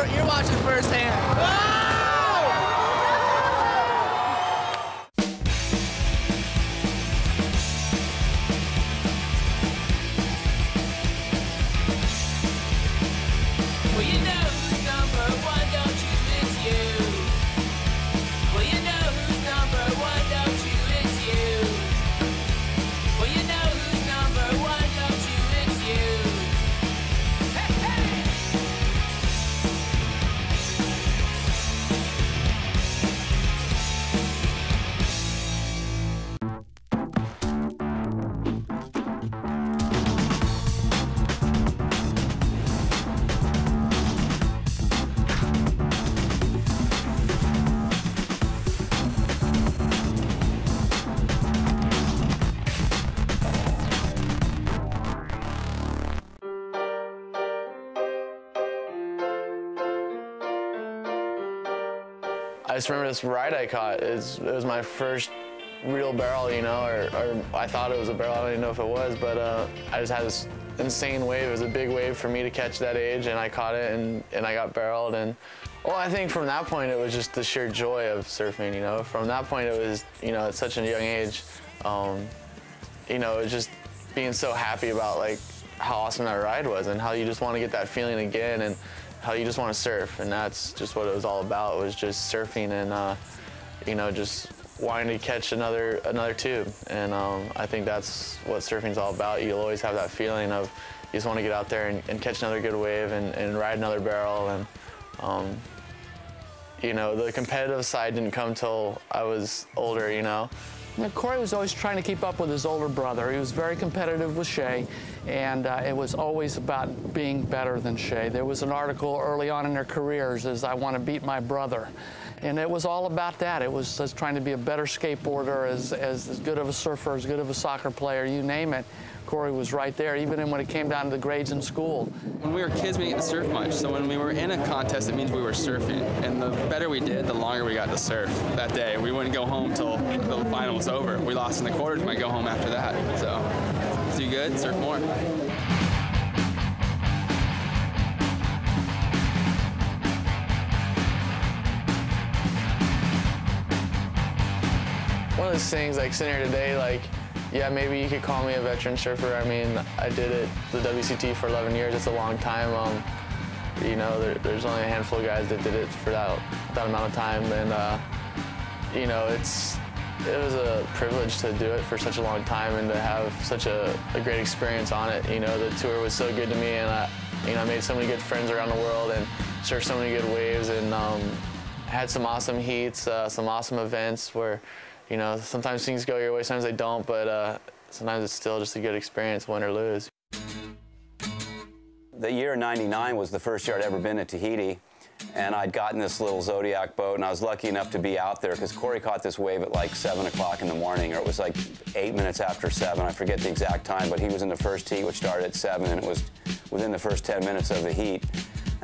You're watching firsthand. Oh! Well, you know who's number one, don't you? It's you. Well, you know who's number one, don't you? It's you. Well, you know who's number one, don't you? It's you. Hey, hey! I just remember this ride I caught. It was my first real barrel, you know, or I thought it was a barrel. I don't even know if it was, but I just had this insane wave. It was a big wave for me to catch that age, and I caught it, and I got barreled. And well, I think from that point, it was just the sheer joy of surfing, you know. From that point, it was, you know, at such a young age, you know, it was just being so happy about, like, how awesome that ride was and how you just want to get that feeling again and how you just want to surf. And that's just what it was all about, was just surfing and, you know, just wanting to catch another tube. And I think that's what surfing's all about. You'll always have that feeling of you just want to get out there and catch another good wave and ride another barrel. And, you know, the competitive side didn't come till I was older, you know. Corey was always trying to keep up with his older brother. He was very competitive with Shay, and it was always about being better than Shay. There was an article early on in their careers as I want to beat my brother. And it was all about that. It was just trying to be a better skateboarder, as good of a surfer, as good of a soccer player, you name it. Corey was right there, even when it came down to the grades in school. When we were kids, we didn't get to surf much, so when we were in a contest, it means we were surfing. And the better we did, the longer we got to surf that day. We wouldn't go home till the final was over. We lost in the quarters, we might go home after that. So, do good, surf more. One of those things, like sitting here today, like, yeah, maybe you could call me a veteran surfer. I mean, I did it, the WCT, for 11 years. It's a long time. You know, there's only a handful of guys that did it for that amount of time. And, you know, it was a privilege to do it for such a long time and to have such a great experience on it. You know, the tour was so good to me, and you know, I made so many good friends around the world and surfed so many good waves, and had some awesome heats, some awesome events where, you know, sometimes things go your way, sometimes they don't, but sometimes it's still just a good experience, win or lose. The year '99 was the first year I'd ever been to Tahiti, and I'd gotten this little Zodiac boat, and I was lucky enough to be out there because Corey caught this wave at like 7 o'clock in the morning, or it was like 8 minutes after 7. I forget the exact time, but he was in the first heat, which started at 7, and it was within the first 10 minutes of the heat.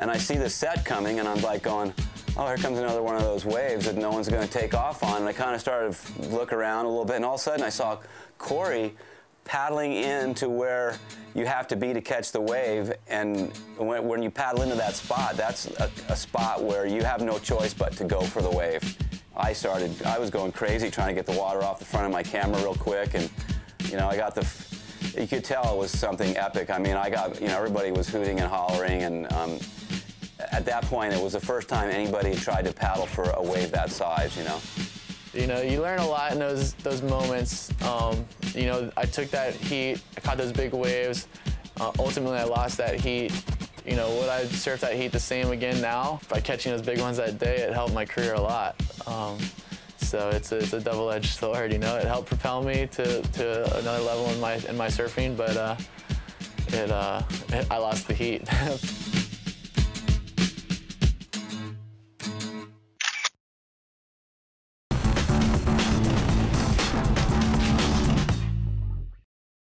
And I see the set coming, and I'm like going, oh, here comes another one of those waves that no one's going to take off on. And I kind of started to look around a little bit, and all of a sudden I saw Corey paddling into where you have to be to catch the wave. And when you paddle into that spot, that's a spot where you have no choice but to go for the wave. I was going crazy trying to get the water off the front of my camera real quick, and you know, you could tell it was something epic. I mean, you know, everybody was hooting and hollering, and at that point, it was the first time anybody had tried to paddle for a wave that size, you know? You know, you learn a lot in those moments. You know, I took that heat, I caught those big waves. Ultimately, I lost that heat. You know, would I surf that heat the same again now? By catching those big ones that day, it helped my career a lot. So it's a double-edged sword, you know? It helped propel me to another level in my surfing, but I lost the heat.